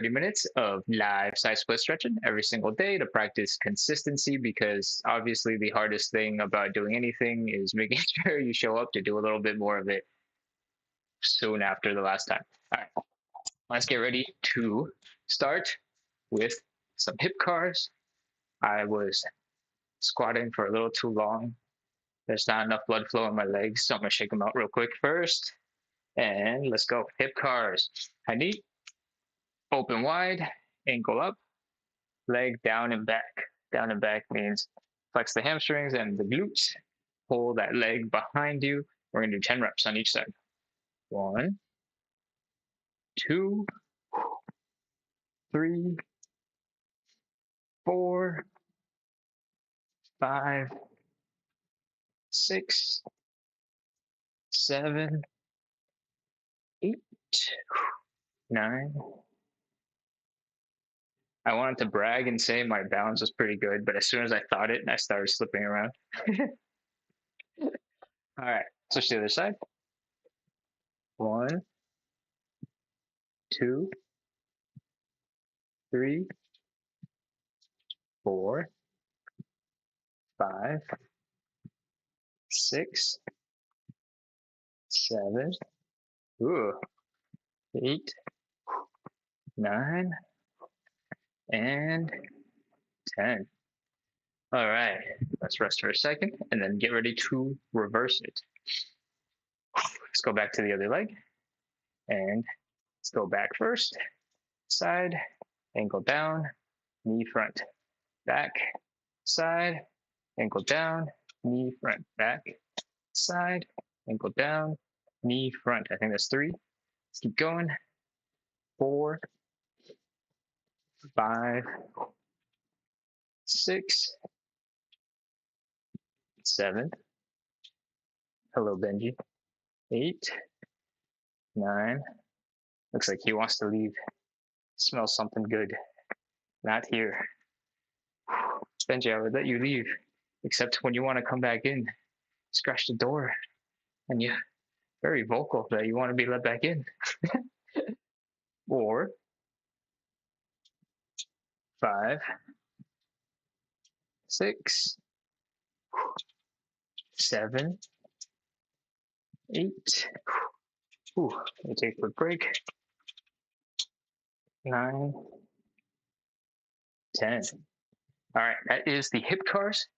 30 minutes of live side split stretching every single day to practice consistency, because obviously the hardest thing about doing anything is making sure you show up to do a little bit more of it soon after the last time. All right, let's get ready to start with some hip cars. I was squatting for a little too long. There's not enough blood flow in my legs, so I'm gonna shake them out real quick first. And let's go. Hip cars. High knee, open wide, ankle up, leg down and back. Down and back means flex the hamstrings and the glutes. Pull that leg behind you. We're gonna do 10 reps on each side. 1, 2, 3, 4, 5, 6, 7, 8, 9. I wanted to brag and say my balance was pretty good, but as soon as I thought it, I started slipping around. All right, switch to the other side. 1, 2, 3, 4, 5, 6, 7, 8, 9, and 10. All right, let's rest for a second and then get ready to reverse it. Let's go back to the other leg and let's go back first. Side, ankle down, knee front, back, side, ankle down, knee front, back, side, ankle down, knee front. I think that's 3. Let's keep going. 4, 5, 6, 7. Hello, Benji. 8, 9. Looks like he wants to leave. Smells something good. Not here. Benji, I would let you leave, except when you want to come back in. Scratch the door, and you're very vocal that you want to be let back in. 4, 5, 6, 7, 8. Let me take a quick break. 9, 10. All right, that is the hip cars.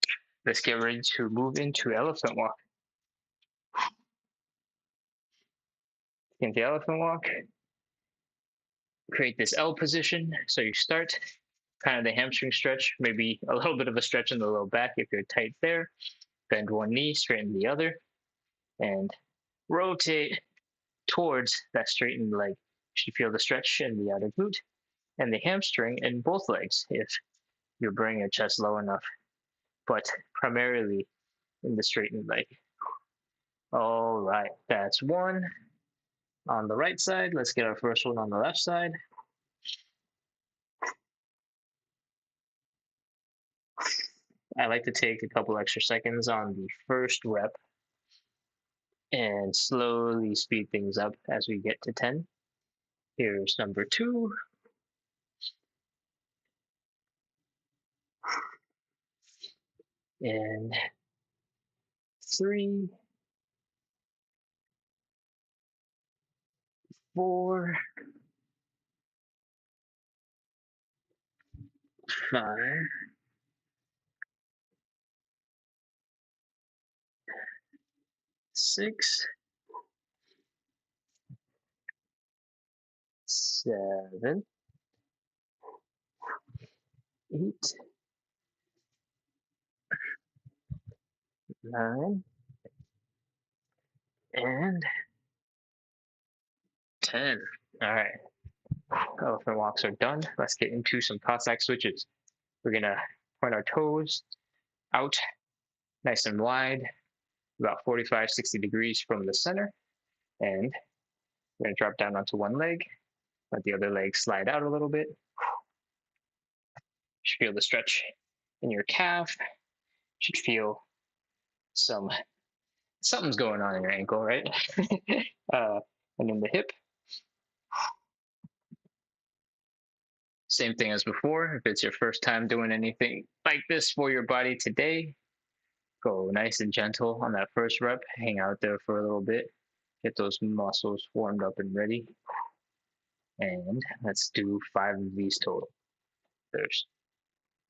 Let's get ready to move into elephant walk. In the elephant walk, create this L position. So you start kind of the hamstring stretch, maybe a little bit of a stretch in the low back if you're tight there. Bend one knee, straighten the other, and rotate towards that straightened leg. You should feel the stretch in the outer glute and the hamstring in both legs if you're bringing your chest low enough, but primarily in the straightened leg. All right, that's 1 on the right side. Let's get our first one on the left side. I like to take a couple extra seconds on the first rep and slowly speed things up as we get to 10. Here's number 2. And 3, 4, 5, 6, 7, 8, 9, and 10. All right, elephant walks are done. Let's get into some Cossack switches. We're gonna point our toes out nice and wide, about 45, 60 degrees from the center. And we're gonna drop down onto one leg, let the other leg slide out a little bit. You should feel the stretch in your calf. You should feel something's going on in your ankle, right? And in the hip. Same thing as before. If it's your first time doing anything like this for your body today, go nice and gentle on that first rep. Hang out there for a little bit. Get those muscles formed up and ready. And let's do 5 of these total. There's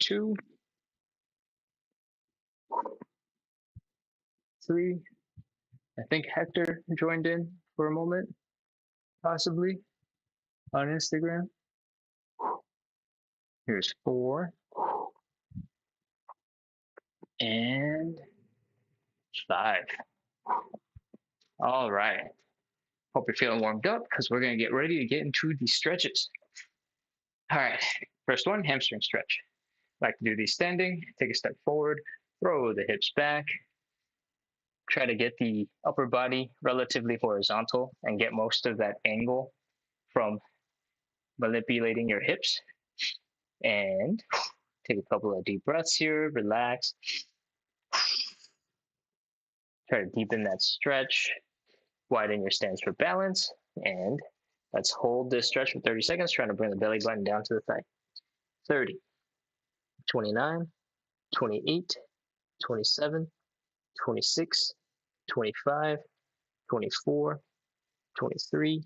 2, 3. I think Hector joined in for a moment, possibly, on Instagram. Here's 4. And 5. All right. Hope you're feeling warmed up because we're going to get ready to get into these stretches. All right. First one, hamstring stretch. Like to do these standing. Take a step forward, throw the hips back. Try to get the upper body relatively horizontal and get most of that angle from manipulating your hips. And take a couple of deep breaths here, relax. Try to deepen that stretch, widen your stance for balance, and let's hold this stretch for 30 seconds, trying to bring the belly button down to the thigh. 30, 29, 28, 27, 26, 25, 24, 23,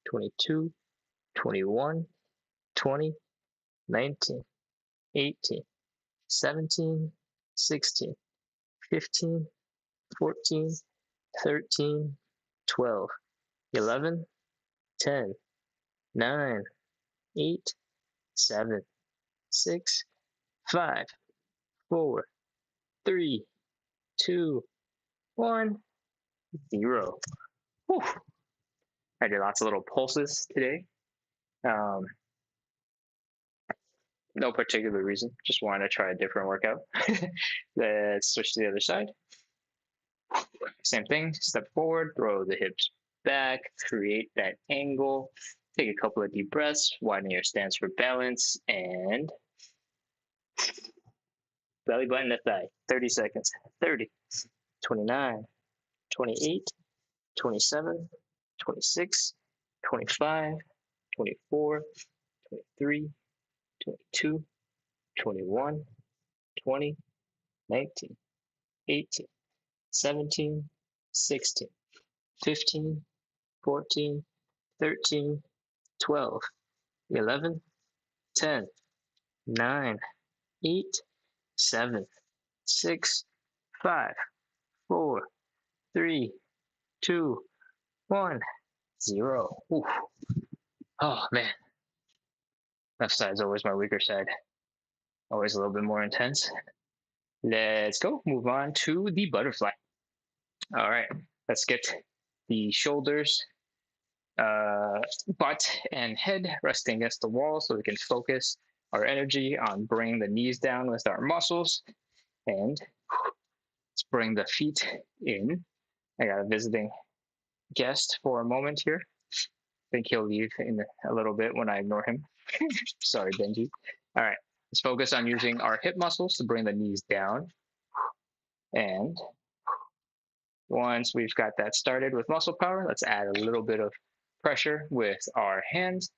22, 21, 20, 19, 18, 17, 16, 15, 14, 13, 12, 11, 10, 9, 8, 7, 6, 5, 4, 3, 2, 1, 0. Whew. I did lots of little pulses today. No particular reason, just wanted to try a different workout. Let's switch to the other side. Same thing, step forward, throw the hips back, create that angle, take a couple of deep breaths, widen your stance for balance, and belly button to thigh, 30 seconds, 30, 29, 28, 27, 26, 25, 24, 23, 22, 21, 20, 19, 18, 17, 16, 15, 14, 13, 12, 11, 10, 9, 8, 7, 6, 5, 4, 3, 2, 1, 0. Ooh. Oh man. Left side's always my weaker side. Always a little bit more intense. Let's go. Move on to the butterfly. All right. Let's get the shoulders, butt, and head resting against the wall so we can focus our energy on bringing the knees down with our muscles. And let's bring the feet in. I got a visiting guest for a moment here. I think he'll leave in a little bit when I ignore him. Sorry, Benji. All right. Let's focus on using our hip muscles to bring the knees down. And once we've got that started with muscle power, let's add a little bit of pressure with our hands.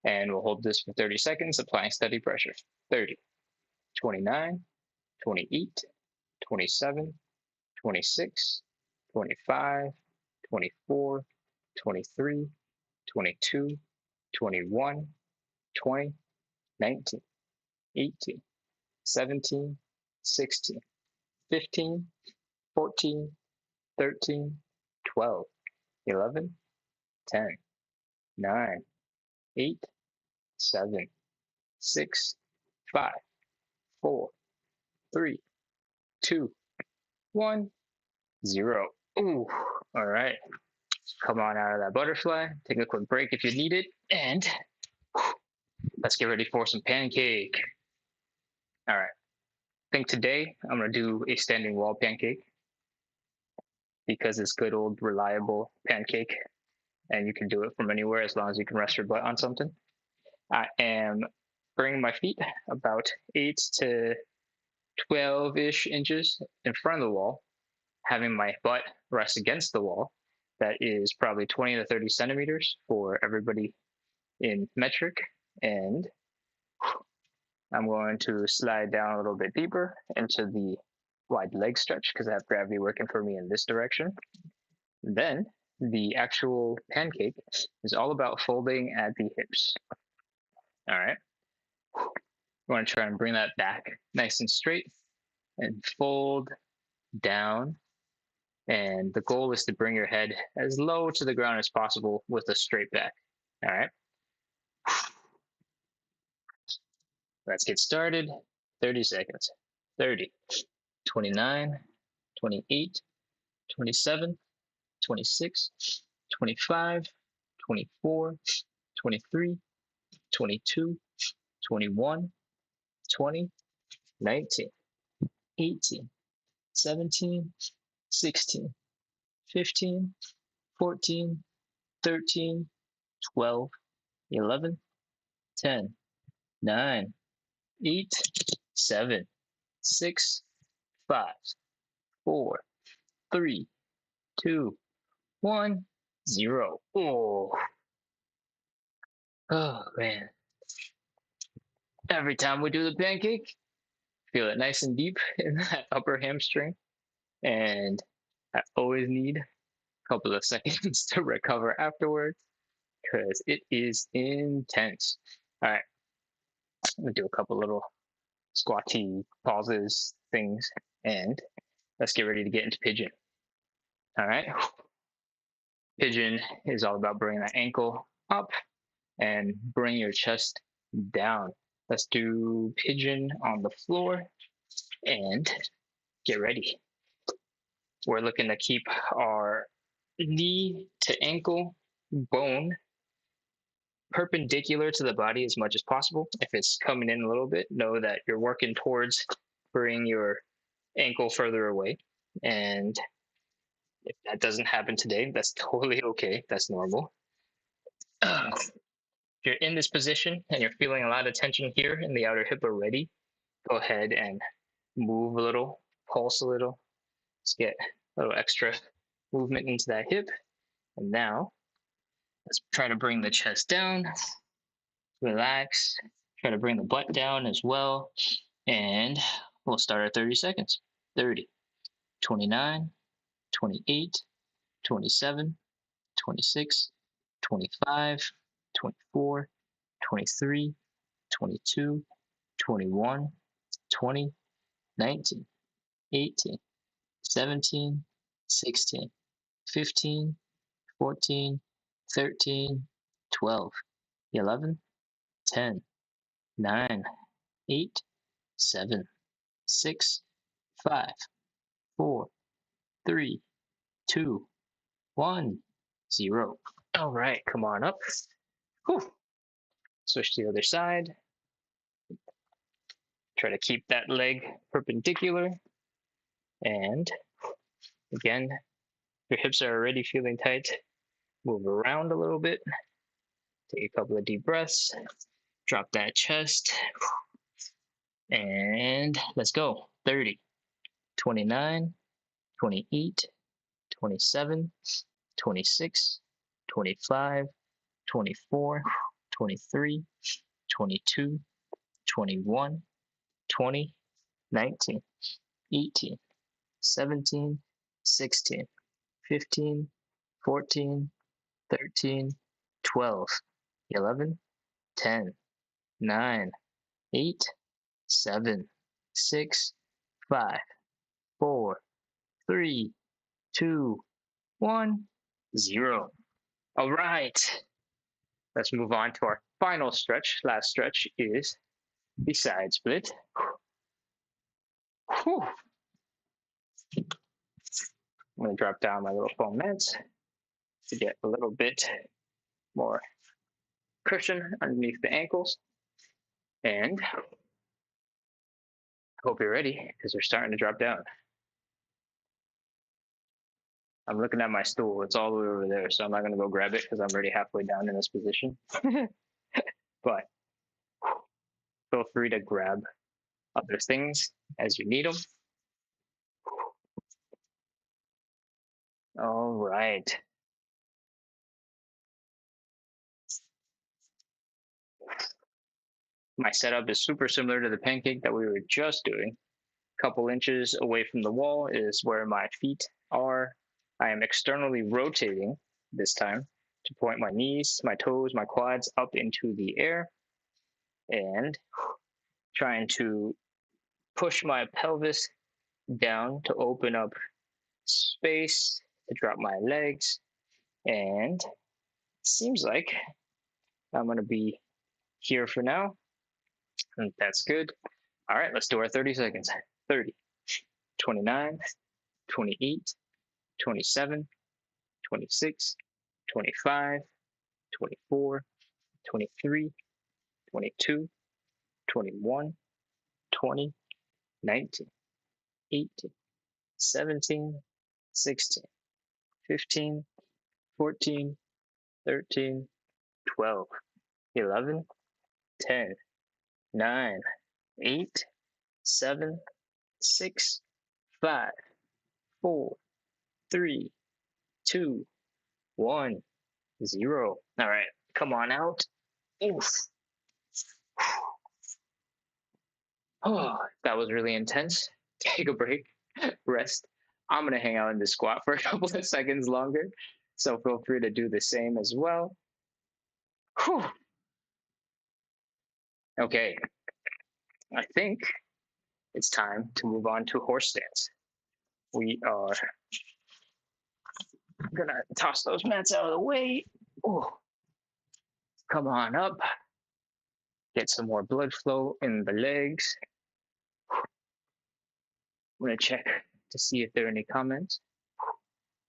And we'll hold this for 30 seconds, applying steady pressure. 30, 29, 28, 27, 26, 25, 24, 23, 22, 21, 20, 19, 18, 17, 16, 15, 14, 13, 12, 11, 10, 9, 8, 7, 6, 5, 4, 3, 2, 1, 0. Ooh, all right. Come on out of that butterfly. Take a quick break if you need it. And let's get ready for some pancake. All right. I think today I'm going to do a standing wall pancake because it's good old reliable pancake and you can do it from anywhere as long as you can rest your butt on something. I am bringing my feet about 8 to 12-ish inches in front of the wall, having my butt rest against the wall. That is probably 20 to 30 centimeters for everybody in metric. And I'm going to slide down a little bit deeper into the wide leg stretch because I have gravity working for me in this direction. Then the actual pancake is all about folding at the hips. All right. You want to try and bring that back nice and straight and fold down. And the goal is to bring your head as low to the ground as possible with a straight back. All right. Let's get started. 30 seconds. 30, 29, 28, 27, 26, 25, 24, 23, 22, 21, 20, 19, 18, 17, 16, 15, 14, 13, 12, 11, 10, 9, 8, 7, 6, 5, 4, 3, 2, 1, 0. Oh man. Every time we do the pancake, feel it nice and deep in that upper hamstring. And I always need a couple of seconds to recover afterwards because it is intense. All right, I'm gonna do a couple little squatty pauses things, and let's get ready to get into pigeon. All right, pigeon is all about bringing that ankle up and bring your chest down. Let's do pigeon on the floor and get ready. We're looking to keep our knee to ankle bone perpendicular to the body as much as possible. If it's coming in a little bit, know that you're working towards bringing your ankle further away. And if that doesn't happen today, that's totally okay. That's normal. If you're in this position and you're feeling a lot of tension here in the outer hip already, go ahead and move a little, pulse a little. Let's get a little extra movement into that hip. And now let's try to bring the chest down, relax, try to bring the butt down as well. And we'll start at 30 seconds. 30, 29, 28, 27, 26, 25, 24, 23, 22, 21, 20, 19, 18, 17, 16, 15, 14, 13, 12, 11, 10, 9, 8, 7, 6, 5, 4, 3, 2, 1, 0. All right, come on up. Whew. Switch to the other side. Try to keep that leg perpendicular. And again, your hips are already feeling tight. Move around a little bit. Take a couple of deep breaths. Drop that chest. And let's go. 30, 29, 28, 27, 26, 25, 24, 23, 22, 21, 20, 19, 18, 17, 16, 15, 14, 13, 12, 11, 10, 9, 8, 7, 6, 5, 4, 3, 2, 1, 0. All right. Let's move on to our final stretch. Last stretch is the side split. Whew. I'm going to drop down my little foam mats to get a little bit more cushion underneath the ankles. And I hope you're ready because we're starting to drop down. I'm looking at my stool. It's all the way over there, so I'm not going to go grab it because I'm already halfway down in this position. But feel free to grab other things as you need them. All right. My setup is super similar to the pancake that we were just doing. A couple inches away from the wall is where my feet are. I am externally rotating this time to point my knees, my toes, my quads up into the air and trying to push my pelvis down to open up space to drop my legs. And it seems like I'm going to be here for now. And that's good. All right, let's do our 30 seconds. 30, 29, 28, 27, 26, 25, 24, 23, 22, 21, 20, 19, 18, 17, 16, 15, 14, 13, 12, 11, 10, 9, 8, 7, 6, 5, 4, 3, 2, 1, 0. All right, come on out. Oof. Oh, that was really intense. Take a break, rest. I'm going to hang out in the squat for a couple of seconds longer. So feel free to do the same as well. Whew. Okay, I think it's time to move on to horse stance. We are going to toss those mats out of the way. Ooh. Come on up. Get some more blood flow in the legs. I'm going to check to see if there are any comments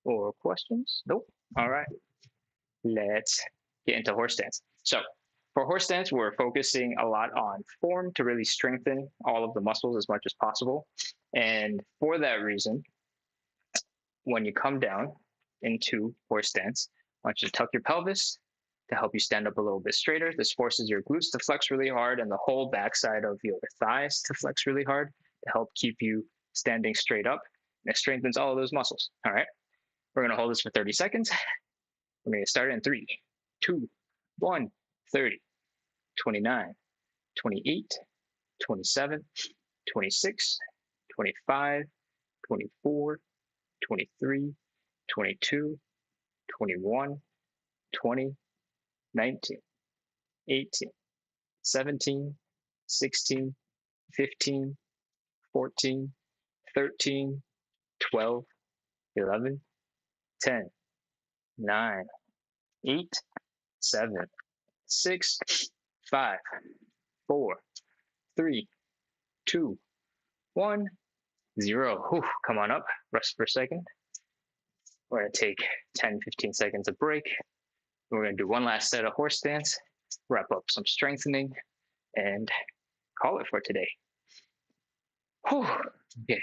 or questions. Nope. All right. Let's get into horse stance. So for horse stance, we're focusing a lot on form to really strengthen all of the muscles as much as possible. And for that reason, when you come down into horse stance, I want you to tuck your pelvis to help you stand up a little bit straighter. This forces your glutes to flex really hard and the whole backside of your thighs to flex really hard to help keep you standing straight up. And it strengthens all of those muscles. All right. We're going to hold this for 30 seconds. We're going to start in 3, 2, 1, 30, 29, 28, 27, 26, 25, 24, 23, 22, 21, 20, 19, 18, 17, 16, 15, 14, 13, 12, 11, 10, 9, 8, 7, 6, 5, 4, 3, 2, 1, 0. Whew, come on up, rest for a second. We're going to take 10, 15 seconds of break. We're going to do one last set of horse stance, wrap up some strengthening, and call it for today. Whew, okay.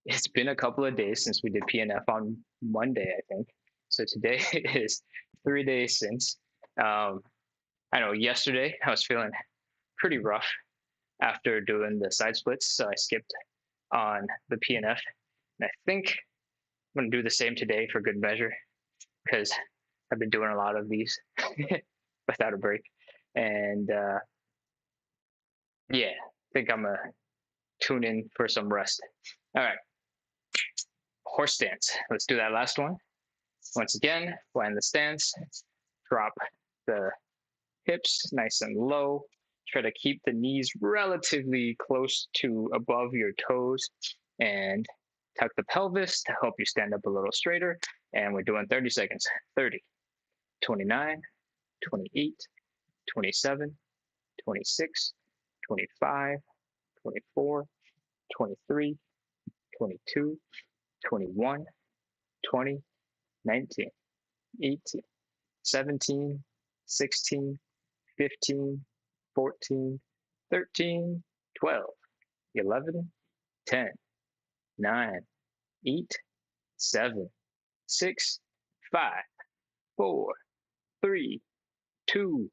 It's been a couple of days since we did PNF on Monday, I think. So today is 3 days since. I know yesterday I was feeling pretty rough after doing the side splits, so I skipped on the PNF. And I think I'm going to do the same today for good measure because I've been doing a lot of these without a break. And yeah, I think I'm going to tune in for some rest. All right. Horse stance. Let's do that last one. Once again, find the stance, drop the hips nice and low. Try to keep the knees relatively close to above your toes and tuck the pelvis to help you stand up a little straighter. And we're doing 30 seconds. 30, 29, 28, 27, 26, 25, 24, 23, 22, 21, 20, 19, 18, 17, 16, 15, 14, 13, 12, 11, 10, 9, 8, 7, 6, 5, 4, 3, 2,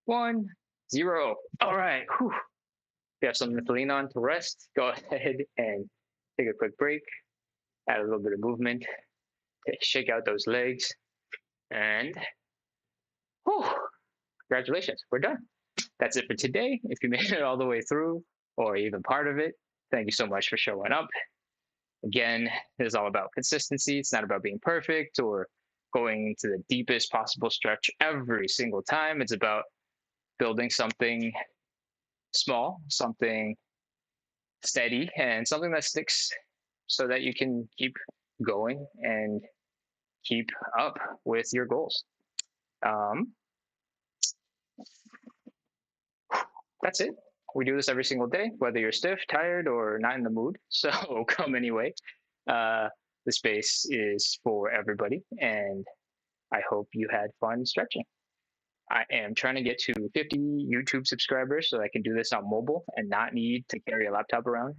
1, 0. All right. Whew. If you have something to lean on to rest, go ahead and take a quick break. add a little bit of movement, shake out those legs, and whew, congratulations, we're done. That's it for today. If you made it all the way through or even part of it, thank you so much for showing up. Again, it is all about consistency. It's not about being perfect or going to the deepest possible stretch every single time. It's about building something small, something steady, and something that sticks so that you can keep going and keep up with your goals. Um, that's it. We do this every single day, whether you're stiff, tired, or not in the mood. So come anyway. Uh, the space is for everybody, and I hope you had fun stretching. I am trying to get to 50 YouTube subscribers so I can do this on mobile and not need to carry a laptop around.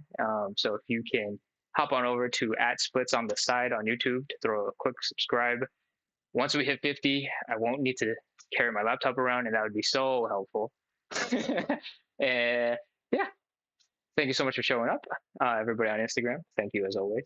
So if you can hop on over to @splits on the side on YouTube to throw a quick subscribe. Once we hit 50, I won't need to carry my laptop around, and that would be so helpful. And yeah, thank you so much for showing up, everybody on Instagram. Thank you as always.